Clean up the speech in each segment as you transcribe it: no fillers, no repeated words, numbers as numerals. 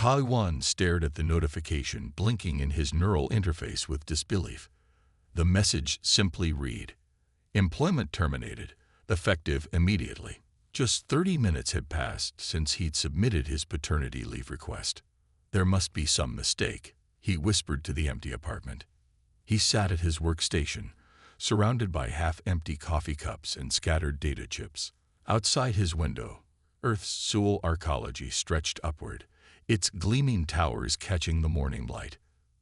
Taiwan stared at the notification, blinking in his neural interface with disbelief. The message simply read, "Employment terminated, effective immediately." Just 30 minutes had passed since he'd submitted his paternity leave request. There must be some mistake, he whispered to the empty apartment. He sat at his workstation, surrounded by half-empty coffee cups and scattered data chips. Outside his window, Earth's soul arcology stretched upward, its gleaming towers catching the morning light.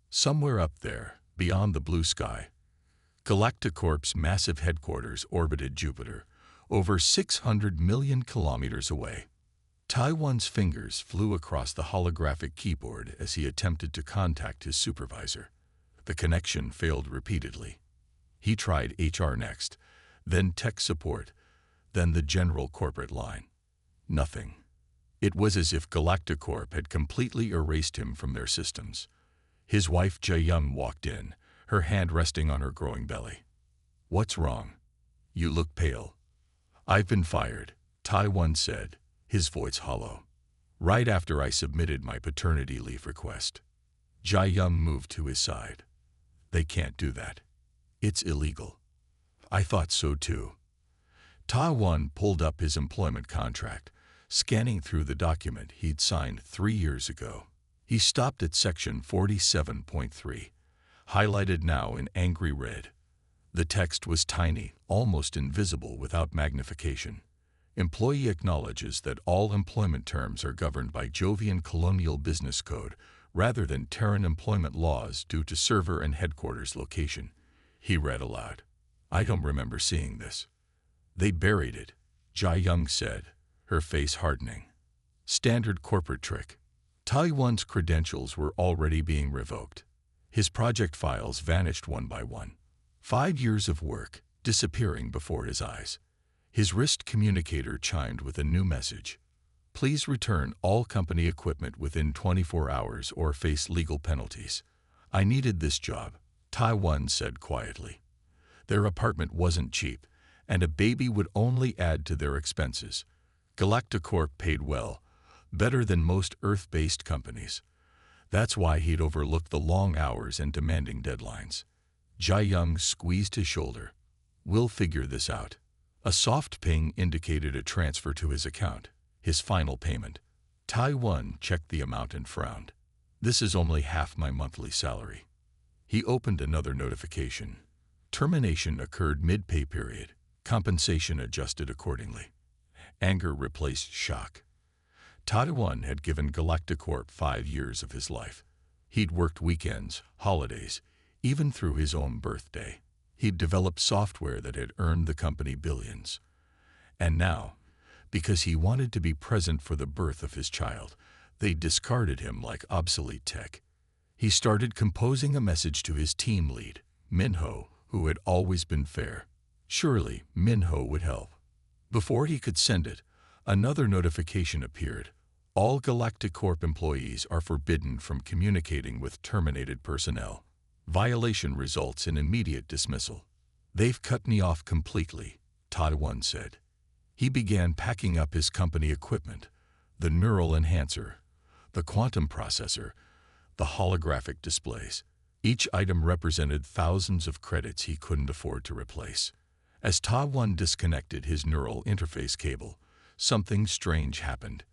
Somewhere up there, beyond the blue sky, Galacticorp's massive headquarters orbited Jupiter, over 600 million kilometers away. Taiwan's fingers flew across the holographic keyboard as he attempted to contact his supervisor. The connection failed repeatedly. He tried HR next, then tech support, then the general corporate line. Nothing. It was as if Galacticorp had completely erased him from their systems. His wife Jae-young walked in, her hand resting on her growing belly. "What's wrong? You look pale." "I've been fired," Taiwan said, his voice hollow. "Right after I submitted my paternity leave request." Jae-young moved to his side. "They can't do that. It's illegal." "I thought so too." Taiwan pulled up his employment contract, scanning through the document he'd signed 3 years ago. He stopped at section 47.3, highlighted now in angry red. The text was tiny, almost invisible without magnification. Employee acknowledges that all employment terms are governed by Jovian colonial business code rather than Terran employment laws due to server and headquarters location. He read aloud. "I don't remember seeing this." "They buried it," Jae-young said, her face hardening. Standard corporate trick. Taiwan's credentials were already being revoked. His project files vanished one by one. 5 years of work disappearing before his eyes. His wrist communicator chimed with a new message. "Please return all company equipment within 24 hours or face legal penalties." "I needed this job," Taiwan said quietly. Their apartment wasn't cheap, and a baby would only add to their expenses. Galacticorp paid well, better than most Earth-based companies. That's why he'd overlooked the long hours and demanding deadlines. Jae-young squeezed his shoulder. "We'll figure this out." A soft ping indicated a transfer to his account, his final payment. Taiwan checked the amount and frowned. "This is only half my monthly salary." He opened another notification. Termination occurred mid-pay period. Compensation adjusted accordingly. Anger replaced shock. Taiwan had given Galacticorp 5 years of his life. He'd worked weekends, holidays, even through his own birthday. He'd developed software that had earned the company billions. And now, because he wanted to be present for the birth of his child, they discarded him like obsolete tech. He started composing a message to his team lead, Minho, who had always been fair. Surely, Minho would help. Before he could send it, another notification appeared. All Galacticorp employees are forbidden from communicating with terminated personnel. Violation results in immediate dismissal. "They've cut me off completely," Taiwan said. He began packing up his company equipment, the neural enhancer, the quantum processor, the holographic displays. Each item represented thousands of credits he couldn't afford to replace. As Taiwan disconnected his neural interface cable, something strange happened.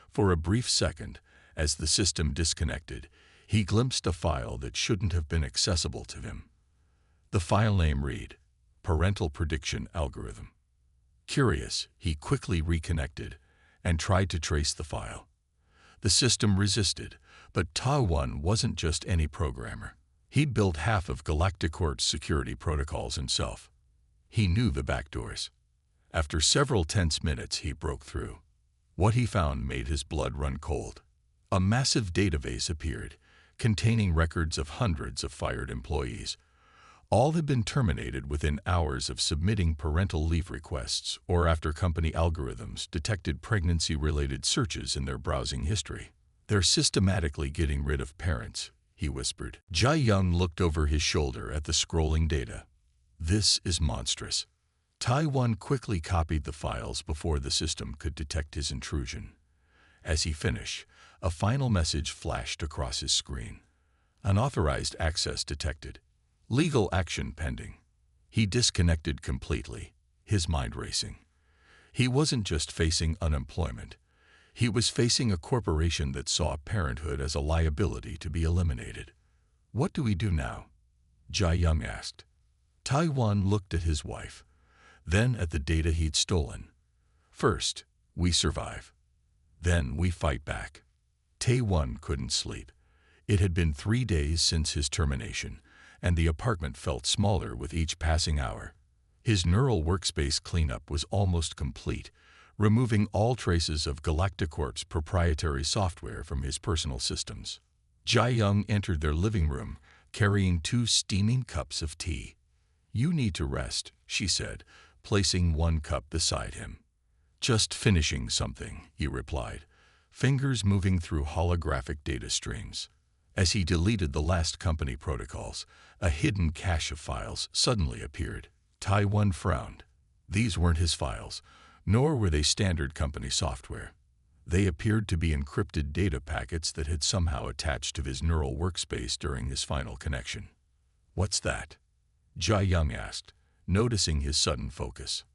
For a brief second, as the system disconnected, he glimpsed a file that shouldn't have been accessible to him. The file name read, "Parental Prediction Algorithm." Curious, he quickly reconnected and tried to trace the file. The system resisted, but Taiwan wasn't just any programmer. He'd built half of Galacticorp's security protocols himself. He knew the backdoors. After several tense minutes, he broke through. What he found made his blood run cold. A massive database appeared, containing records of hundreds of fired employees. All had been terminated within hours of submitting parental leave requests or after company algorithms detected pregnancy-related searches in their browsing history. "They're systematically getting rid of parents," he whispered. Jae-young looked over his shoulder at the scrolling data. "This is monstrous." Taiwan quickly copied the files before the system could detect his intrusion. As he finished, A final message flashed across his screen. Unauthorized access detected. Legal action pending. He disconnected completely, his mind racing. He wasn't just facing unemployment. He was facing a corporation that saw parenthood as a liability to be eliminated. "What do we do now?" Jae-young asked. Tae-won looked at his wife, then at the data he'd stolen. "First, we survive. Then we fight back." Tae-won couldn't sleep. It had been 3 days since his termination, and the apartment felt smaller with each passing hour. His neural workspace cleanup was almost complete, removing all traces of Galacticorp's proprietary software from his personal systems. Jae-young entered their living room, carrying 2 steaming cups of tea. "You need to rest," she said, placing 1 cup beside him. "Just finishing something," he replied, fingers moving through holographic data streams. As he deleted the last company protocols, a hidden cache of files suddenly appeared. Tae-won frowned. These weren't his files, nor were they standard company software. They appeared to be encrypted data packets that had somehow attached to his neural workspace during his final connection. "What's that?" Jae-young asked, noticing his sudden focus.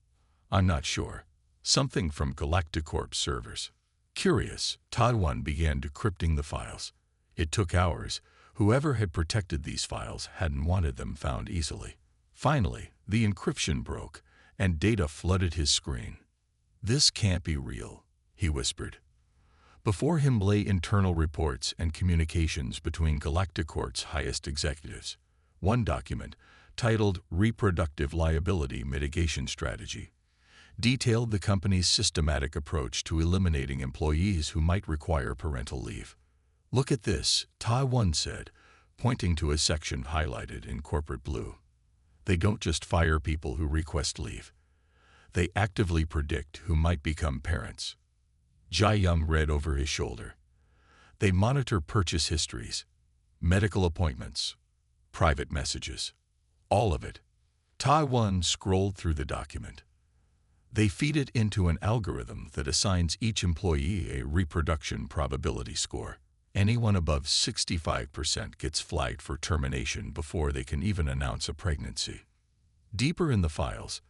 "I'm not sure. Something from Galacticorp's servers." Curious, Tae-won began decrypting the files. It took hours. Whoever had protected these files hadn't wanted them found easily. Finally, the encryption broke, and data flooded his screen. "This can't be real," he whispered. Before him lay internal reports and communications between Galacticorp's highest executives. One document, titled Reproductive Liability Mitigation Strategy, detailed the company's systematic approach to eliminating employees who might require parental leave. "Look at this," Tae-won said, pointing to a section highlighted in corporate blue. "They don't just fire people who request leave. They actively predict who might become parents." Jae-young read over his shoulder. "They monitor purchase histories, medical appointments, private messages. All of it." Tae-won scrolled through the document. "They feed it into an algorithm that assigns each employee a reproduction probability score. Anyone above 65% gets flagged for termination before they can even announce a pregnancy." Deeper in the files,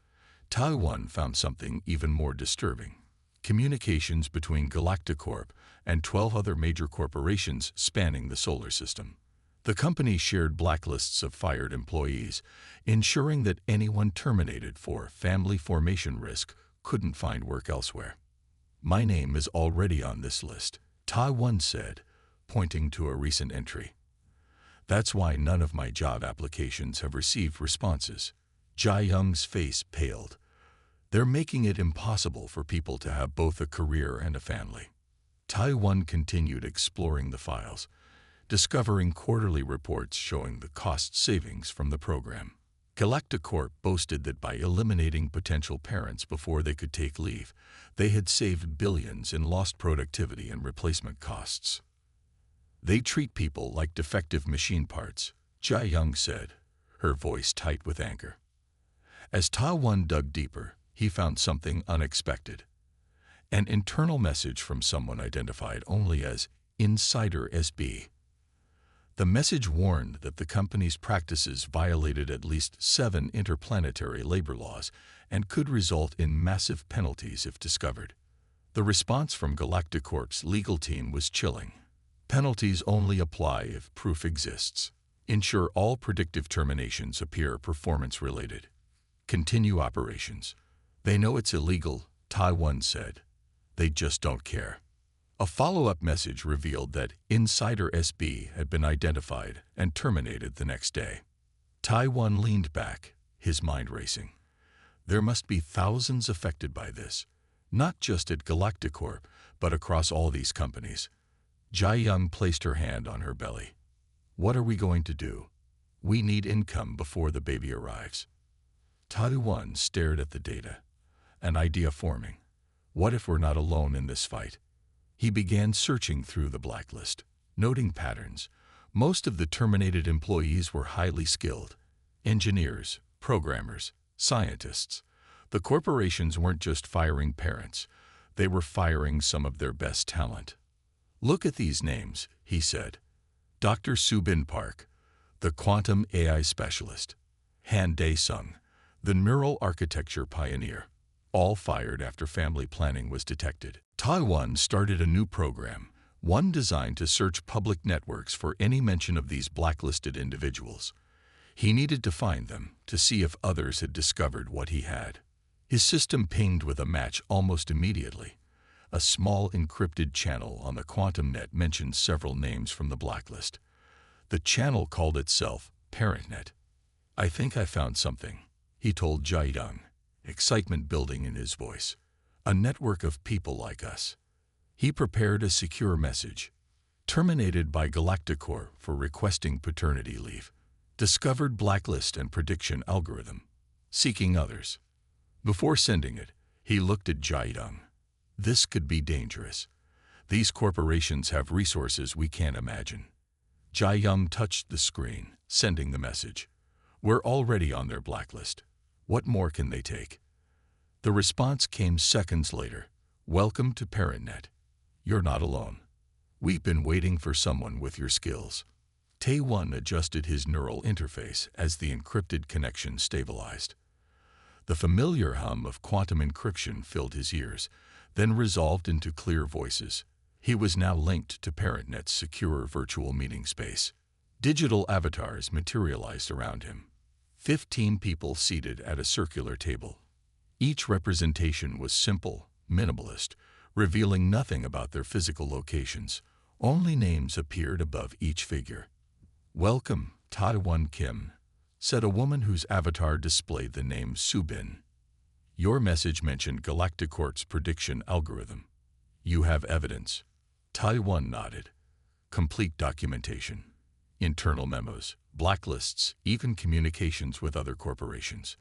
Tae-won found something even more disturbing. Communications between Galacticorp and 12 other major corporations spanning the solar system. The company shared blacklists of fired employees, ensuring that anyone terminated for family formation risk couldn't find work elsewhere. "My name is already on this list," Tae-won said, pointing to a recent entry. "That's why none of my job applications have received responses." Jae-young's face paled. "They're making it impossible for people to have both a career and a family." Tae-won continued exploring the files, discovering quarterly reports showing the cost savings from the program. Galacticorp boasted that by eliminating potential parents before they could take leave, they had saved billions in lost productivity and replacement costs. "They treat people like defective machine parts," Jae-young said, her voice tight with anger. As Tae-won dug deeper, he found something unexpected. An internal message from someone identified only as Insider SB. The message warned that the company's practices violated at least 7 interplanetary labor laws and could result in massive penalties if discovered. The response from Galacticorp's legal team was chilling. "Penalties only apply if proof exists. Ensure all predictive terminations appear performance-related. Continue operations." "They know it's illegal," Tae-won said. "They just don't care." A follow-up message revealed that Insider SB had been identified and terminated the next day. Tae-won leaned back, his mind racing. There must be thousands affected by this, not just at Galacticorp, but across all these companies. Jae-young placed her hand on her belly. "What are we going to do? We need income before the baby arrives." Tae-won stared at the data, an idea forming. What if we're not alone in this fight? He began searching through the blacklist, noting patterns. Most of the terminated employees were highly skilled. Engineers, programmers, scientists. The corporations weren't just firing parents. They were firing some of their best talent. Look at these names, he said. Dr. Subin Park, the quantum AI specialist. Han Dae-sung, the neural architecture pioneer. All fired after family planning was detected. Taiwan started a new program, one designed to search public networks for any mention of these blacklisted individuals. He needed to find them to see if others had discovered what he had. His system pinged with a match almost immediately. A small encrypted channel on the quantum net mentioned several names from the blacklist. The channel called itself Paternity. I think I found something, he told Jae-young, excitement building in his voice. A network of people like us. He prepared a secure message. Terminated by Galacticorp for requesting paternity leave. Discovered blacklist and prediction algorithm. Seeking others. Before sending it, he looked at Jae-young. This could be dangerous. These corporations have resources we can't imagine. Jae-young touched the screen, sending the message. We're already on their blacklist. What more can they take? The response came seconds later. Welcome to Paternity. You're not alone. We've been waiting for someone with your skills. Tae-won adjusted his neural interface as the encrypted connection stabilized. The familiar hum of quantum encryption filled his ears, then resolved into clear voices. He was now linked to Paternet's secure virtual meeting space. Digital avatars materialized around him. 15 people seated at a circular table. Each representation was simple, minimalist, revealing nothing about their physical locations. Only names appeared above each figure. Welcome, Tae-won Kim, said a woman whose avatar displayed the name Subin. Your message mentioned Galacticorp's prediction algorithm. You have evidence. Tae-won nodded. Complete documentation. Internal memos, blacklists, even communications with other corporations.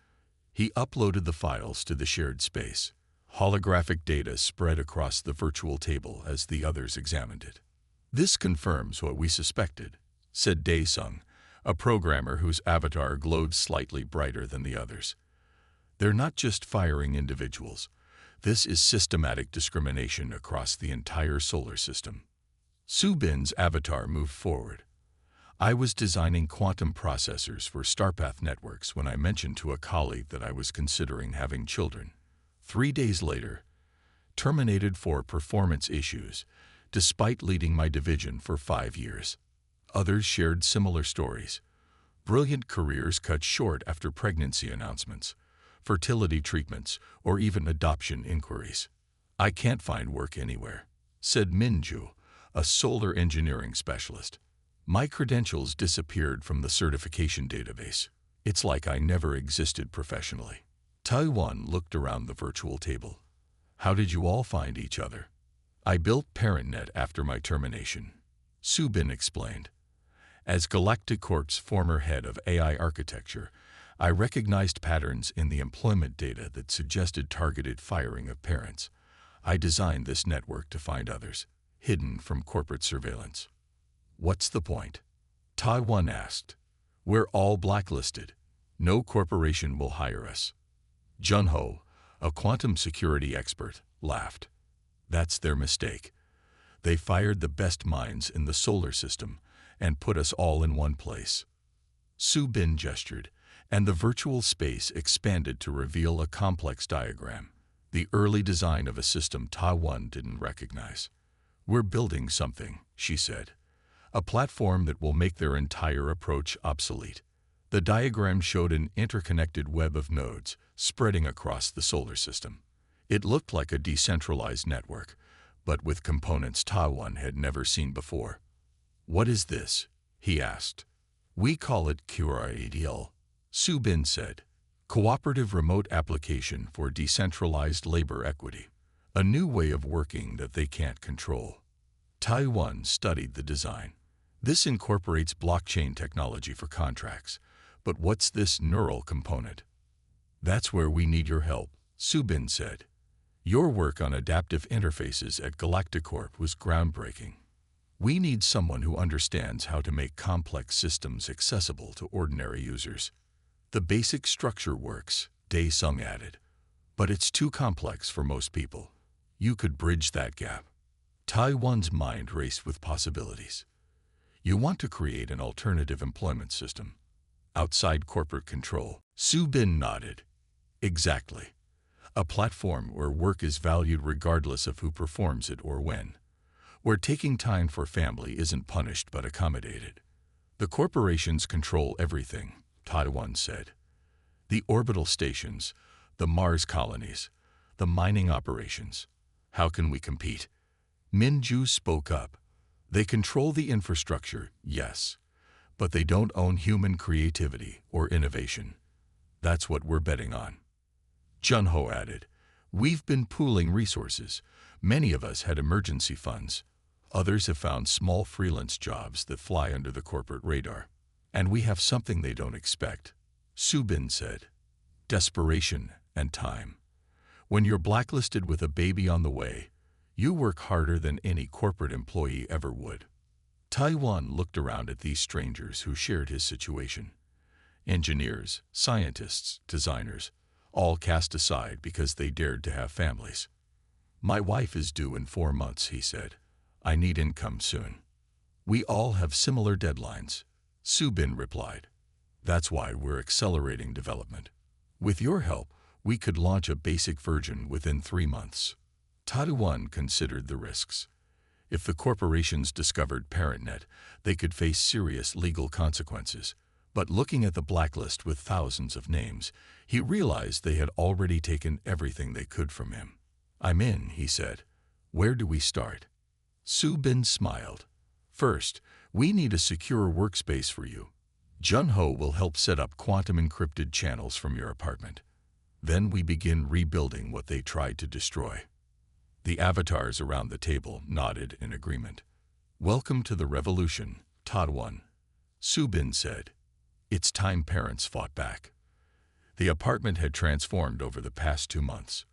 He uploaded the files to the shared space. Holographic data spread across the virtual table as the others examined it. This confirms what we suspected, said Dae-sung, a programmer whose avatar glowed slightly brighter than the others. They're not just firing individuals. This is systematic discrimination across the entire solar system. Subin's avatar moved forward. I was designing quantum processors for Starpath networks when I mentioned to a colleague that I was considering having children. 3 days later, terminated for performance issues, despite leading my division for 5 years. Others shared similar stories. Brilliant careers cut short after pregnancy announcements, fertility treatments, or even adoption inquiries. I can't find work anywhere, said Minju, a solar engineering specialist. My credentials disappeared from the certification database. It's like I never existed professionally. Tae-won looked around the virtual table. How did you all find each other? I built Paternity after my termination, Subin explained. As Galacticorp's former head of AI architecture, I recognized patterns in the employment data that suggested targeted firing of parents. I designed this network to find others, hidden from corporate surveillance. What's the point? Tae-won asked. We're all blacklisted. No corporation will hire us. Junho, a quantum security expert, laughed. That's their mistake. They fired the best minds in the solar system and put us all in one place. Subin gestured, and the virtual space expanded to reveal a complex diagram, the early design of a system Tae-won didn't recognize. We're building something, she said. A platform that will make their entire approach obsolete. The diagram showed an interconnected web of nodes spreading across the solar system. It looked like a decentralized network, but with components Tae-won had never seen before. What is this? He asked. We call it QRADL, Subin said. Cooperative Remote Application for Decentralized Labor Equity. A new way of working that they can't control. Tae-won studied the design. This incorporates blockchain technology for contracts. But what's this neural component? That's where we need your help, Subin said. Your work on adaptive interfaces at Galacticorp was groundbreaking. We need someone who understands how to make complex systems accessible to ordinary users. The basic structure works, Dae-sung added, but it's too complex for most people. You could bridge that gap. Taiwan's mind raced with possibilities. You want to create an alternative employment system, outside corporate control. Su Bin nodded. Exactly. A platform where work is valued regardless of who performs it or when. Where taking time for family isn't punished but accommodated. The corporations control everything, Taiwan said. The orbital stations, the Mars colonies, the mining operations. How can we compete? Minju spoke up. They control the infrastructure, yes, but they don't own human creativity or innovation. That's what we're betting on. Junho added, we've been pooling resources. Many of us had emergency funds. Others have found small freelance jobs that fly under the corporate radar. And we have something they don't expect, Su Bin said. Desperation and time. When you're blacklisted with a baby on the way, you work harder than any corporate employee ever would. Taiwan looked around at these strangers who shared his situation. Engineers, scientists, designers, all cast aside because they dared to have families. My wife is due in 4 months, he said. I need income soon. We all have similar deadlines, Su Bin replied. That's why we're accelerating development. With your help, we could launch a basic version within 3 months. Taiwan considered the risks. If the corporations discovered ParentNet, they could face serious legal consequences. But looking at the blacklist with thousands of names, he realized they had already taken everything they could from him. I'm in, he said. Where do we start? Su Bin smiled. First, we need a secure workspace for you. Junho will help set up quantum-encrypted channels from your apartment. Then we begin rebuilding what they tried to destroy. The avatars around the table nodded in agreement. Welcome to the revolution, Taiwan, Su Bin said. It's time parents fought back. The apartment had transformed over the past 2 months.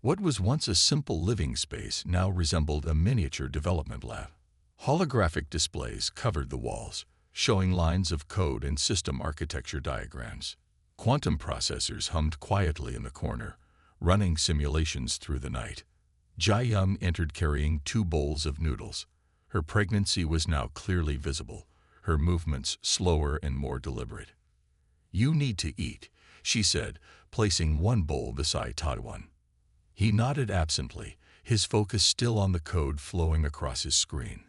What was once a simple living space now resembled a miniature development lab. Holographic displays covered the walls, showing lines of code and system architecture diagrams. Quantum processors hummed quietly in the corner, running simulations through the night. Jai Young entered carrying 2 bowls of noodles. Her pregnancy was now clearly visible, her movements slower and more deliberate. You need to eat, she said, placing 1 bowl beside Taiwan. He nodded absently, his focus still on the code flowing across his screen.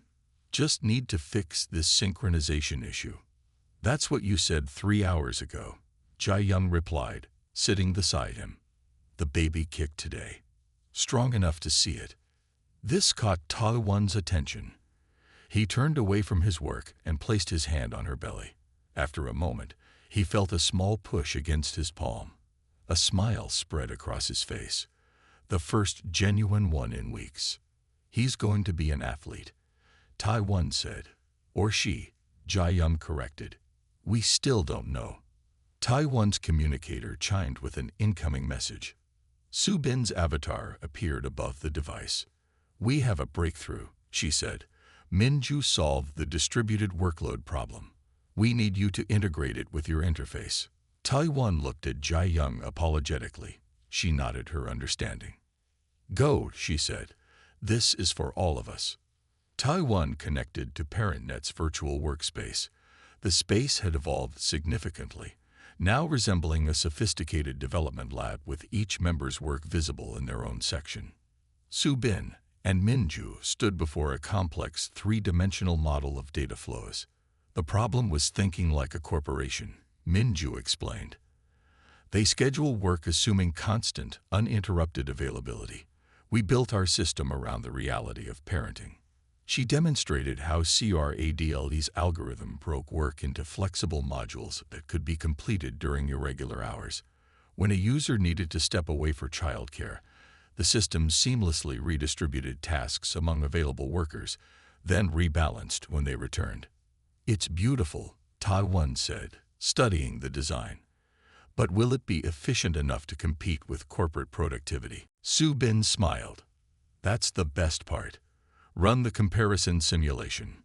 Just need to fix this synchronization issue. That's what you said 3 hours ago, Jai Young replied, sitting beside him. The baby kicked today. Strong enough to see it. This caught Taiwan's attention. He turned away from his work and placed his hand on her belly. After a moment, he felt a small push against his palm. A smile spread across his face. The first genuine one in weeks. He's going to be an athlete, Taiwan said. Or she, Jai Young corrected. We still don't know. Taiwan's communicator chimed with an incoming message. Su Bin's avatar appeared above the device. We have a breakthrough, she said. Minju solved the distributed workload problem. We need you to integrate it with your interface. Taiwan looked at Jai Young apologetically. She nodded her understanding. Go, she said. This is for all of us. Taiwan connected to ParentNet's virtual workspace. The space had evolved significantly, now resembling a sophisticated development lab with each member's work visible in their own section. Su Bin and Minju stood before a complex 3-dimensional model of data flows. The problem was thinking like a corporation, Minju explained. They schedule work assuming constant, uninterrupted availability. We built our system around the reality of parenting. She demonstrated how CRADLE's algorithm broke work into flexible modules that could be completed during irregular hours. When a user needed to step away for childcare, the system seamlessly redistributed tasks among available workers, then rebalanced when they returned. It's beautiful, Taiwan said, studying the design. But will it be efficient enough to compete with corporate productivity? Su Bin smiled. That's the best part. Run the comparison simulation.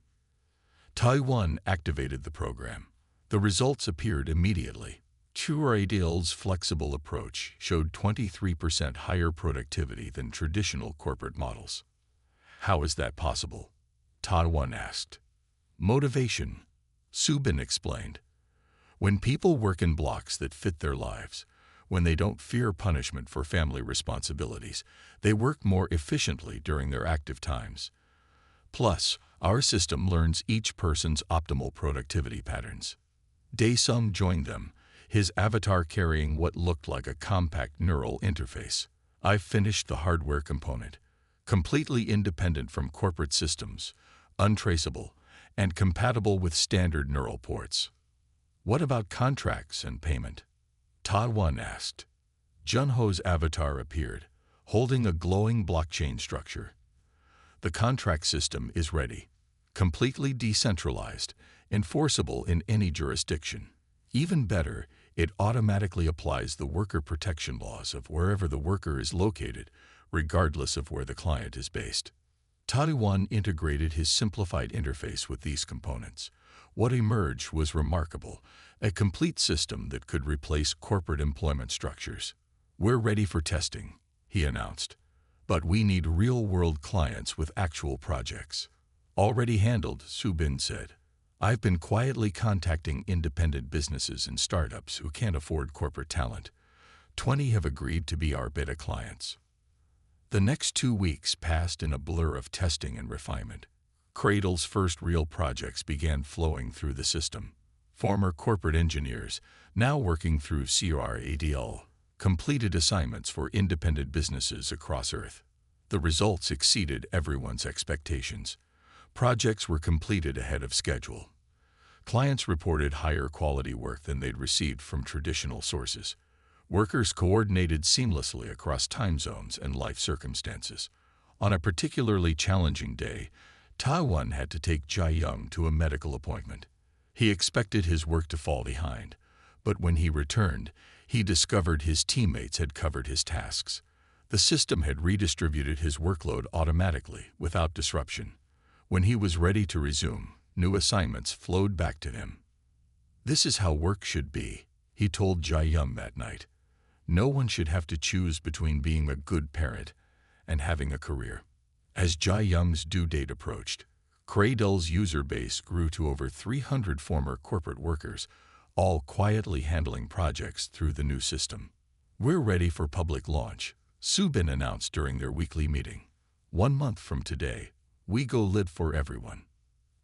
Taiwan activated the program. The results appeared immediately. CRADLE's flexible approach showed 23% higher productivity than traditional corporate models. How is that possible? Ta-1 asked. Motivation, Subin explained. When people work in blocks that fit their lives, when they don't fear punishment for family responsibilities, they work more efficiently during their active times. Plus, our system learns each person's optimal productivity patterns. Daesung joined them, his avatar carrying what looked like a compact neural interface. I've finished the hardware component, completely independent from corporate systems, untraceable, and compatible with standard neural ports. What about contracts and payment? Ta-1 asked. Junho's avatar appeared, holding a glowing blockchain structure. The contract system is ready, completely decentralized, enforceable in any jurisdiction. Even better, it automatically applies the worker protection laws of wherever the worker is located, regardless of where the client is based. Ta-1 integrated his simplified interface with these components. What emerged was remarkable, a complete system that could replace corporate employment structures. We're ready for testing, he announced. But we need real-world clients with actual projects. Already handled, Subin said. I've been quietly contacting independent businesses and startups who can't afford corporate talent. 20 have agreed to be our beta clients. The next 2 weeks passed in a blur of testing and refinement. Cradle's first real projects began flowing through the system. Former corporate engineers, now working through CRADL, completed assignments for independent businesses across Earth. The results exceeded everyone's expectations. Projects were completed ahead of schedule. Clients reported higher quality work than they'd received from traditional sources. Workers coordinated seamlessly across time zones and life circumstances. On a particularly challenging day, Ta-1 had to take Jae-young to a medical appointment. He expected his work to fall behind, but when he returned, he discovered his teammates had covered his tasks. The system had redistributed his workload automatically, without disruption. When he was ready to resume, new assignments flowed back to him. This is how work should be, he told Jae-young that night. No one should have to choose between being a good parent and having a career. As Jae-young's due date approached, Cradle's user base grew to over 300 former corporate workers, all quietly handling projects through the new system. We're ready for public launch, Subin announced during their weekly meeting. 1 month from today, we go live for everyone.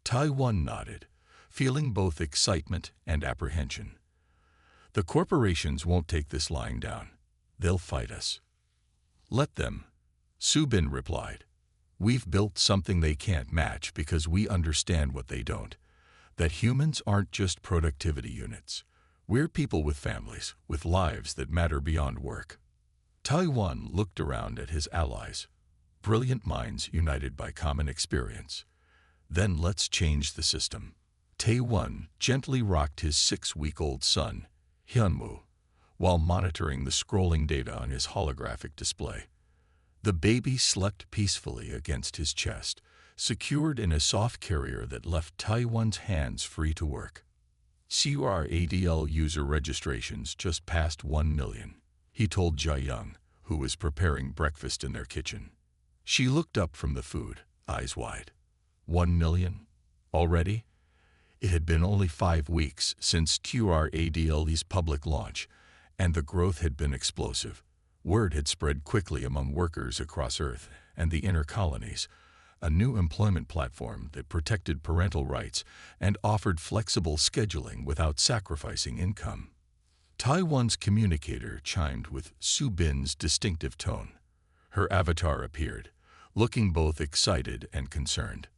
Ta-1 nodded, feeling both excitement and apprehension. The corporations won't take this lying down. They'll fight us. Let them, Subin replied. We've built something they can't match because we understand what they don't. That humans aren't just productivity units. We're people with families, with lives that matter beyond work. Ta-1 looked around at his allies. Brilliant minds united by common experience. Then let's change the system. Ta-1 gently rocked his 6-week-old son, Hyunmoo, while monitoring the scrolling data on his holographic display. The baby slept peacefully against his chest, secured in a soft carrier that left Ta-1's hands free to work. CRADL user registrations just passed 1 million, he told Jae-young, who was preparing breakfast in their kitchen. She looked up from the food, eyes wide. 1 million? Already? It had been only 5 weeks since CRADL's public launch, and the growth had been explosive. Word had spread quickly among workers across Earth and the inner colonies, a new employment platform that protected parental rights and offered flexible scheduling without sacrificing income. Ta-1's communicator chimed with Subin's distinctive tone. Her avatar appeared, looking both excited and concerned.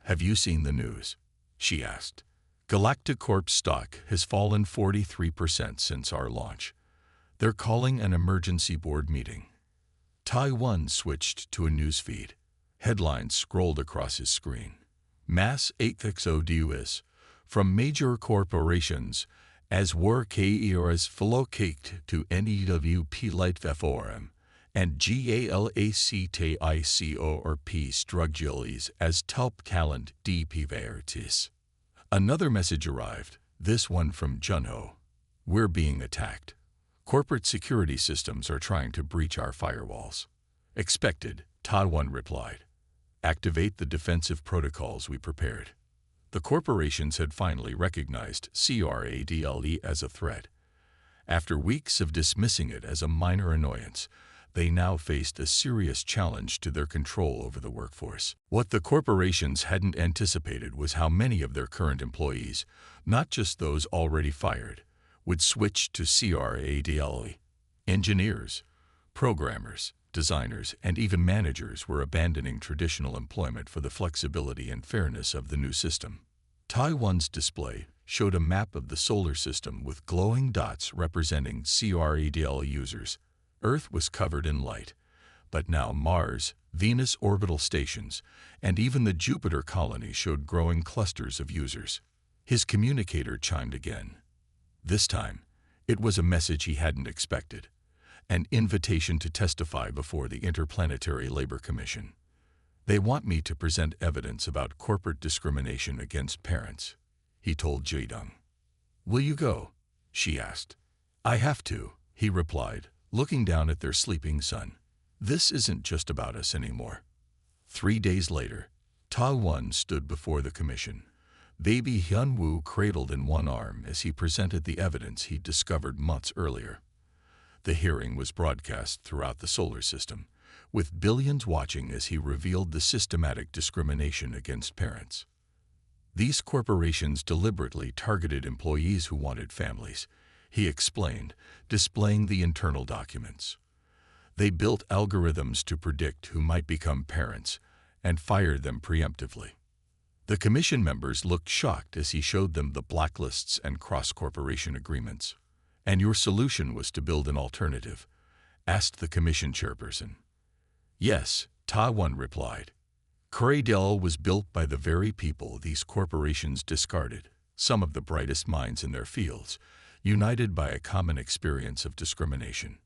Have you seen the news? She asked. Galactic Corp's stock has fallen 43% since our launch. They're calling an emergency board meeting. Ta-1 switched to a news feed. Headlines scrolled across his screen. Mass exodus from major corporations as workers relocate to NEWP Lightforum and GALACTICORP struggles as top talent deprivatis. Another message arrived, this one from Junho. We're being attacked. Corporate security systems are trying to breach our firewalls. Expected, Ta-1 replied. Activate the defensive protocols we prepared. The corporations had finally recognized CRADLE as a threat. After weeks of dismissing it as a minor annoyance, they now faced a serious challenge to their control over the workforce. What the corporations hadn't anticipated was how many of their current employees, not just those already fired, would switch to CRADLE. Engineers, programmers, designers, and even managers were abandoning traditional employment for the flexibility and fairness of the new system. Taiwan's display showed a map of the solar system with glowing dots representing CRADLE users. Earth was covered in light, but now Mars, Venus orbital stations, and even the Jupiter colony showed growing clusters of users. His communicator chimed again. This time, it was a message he hadn't expected, an invitation to testify before the Interplanetary Labor Commission. They want me to present evidence about corporate discrimination against parents, he told Jidong. Will you go? She asked. I have to, he replied, looking down at their sleeping son. This isn't just about us anymore. 3 days later, Taiwan stood before the commission, baby Hyunwoo cradled in one arm as he presented the evidence he'd discovered months earlier. The hearing was broadcast throughout the solar system, with billions watching as he revealed the systematic discrimination against parents. These corporations deliberately targeted employees who wanted families, he explained, displaying the internal documents. They built algorithms to predict who might become parents and fired them preemptively. The commission members looked shocked as he showed them the blacklists and cross-corporation agreements. And your solution was to build an alternative? Asked the commission chairperson. Yes, Taiwan replied. CRADLE was built by the very people these corporations discarded, some of the brightest minds in their fields, united by a common experience of discrimination.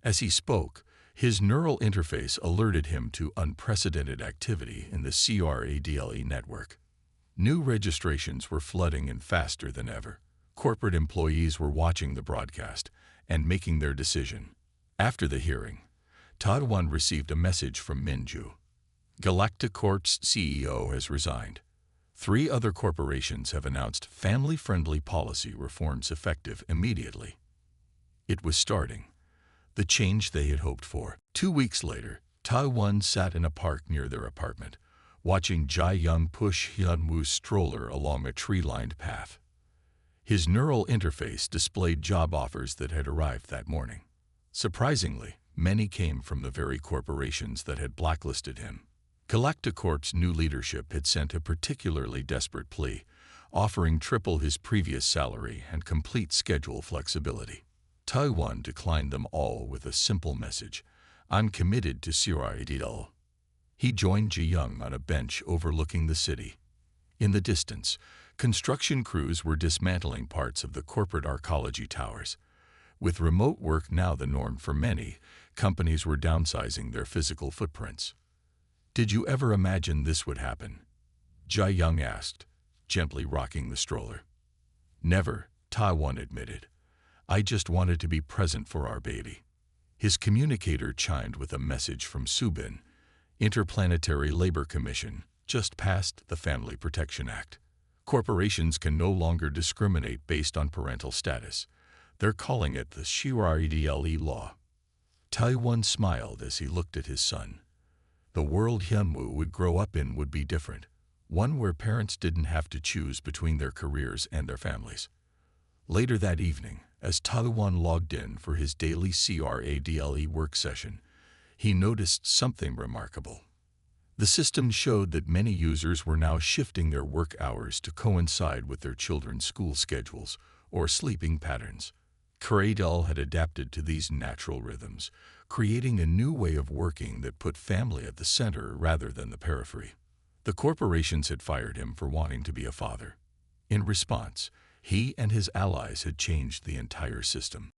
As he spoke, his neural interface alerted him to unprecedented activity in the CRADLE network. New registrations were flooding in faster than ever. Corporate employees were watching the broadcast and making their decision. After the hearing, Taiwan received a message from Minju. Galacticorp's CEO has resigned. 3 other corporations have announced family-friendly policy reforms effective immediately. It was starting, the change they had hoped for. 2 weeks later, Taiwan sat in a park near their apartment, watching Jae-young push Hyunwoo's stroller along a tree-lined path. His neural interface displayed job offers that had arrived that morning. Surprisingly, many came from the very corporations that had blacklisted him. Galacticorp's new leadership had sent a particularly desperate plea, offering triple his previous salary and complete schedule flexibility. Taiwan declined them all with a simple message: I'm committed to CRADLE. He joined Ji-young on a bench overlooking the city. In the distance, construction crews were dismantling parts of the corporate arcology towers. With remote work now the norm for many, companies were downsizing their physical footprints. Did you ever imagine this would happen? Jae-young asked, gently rocking the stroller. Never, Taiwan admitted. I just wanted to be present for our baby. His communicator chimed with a message from Subin, Interplanetary Labor Commission, just passed the Family Protection Act. Corporations can no longer discriminate based on parental status. They're calling it the CRADLE law. Taiwan smiled as he looked at his son. The world Hyunwoo would grow up in would be different, one where parents didn't have to choose between their careers and their families. Later that evening, as Taiwan logged in for his daily CRADLE work session, he noticed something remarkable. The system showed that many users were now shifting their work hours to coincide with their children's school schedules or sleeping patterns. CRADLE had adapted to these natural rhythms, creating a new way of working that put family at the center rather than the periphery. The corporations had fired him for wanting to be a father. In response, he and his allies had changed the entire system.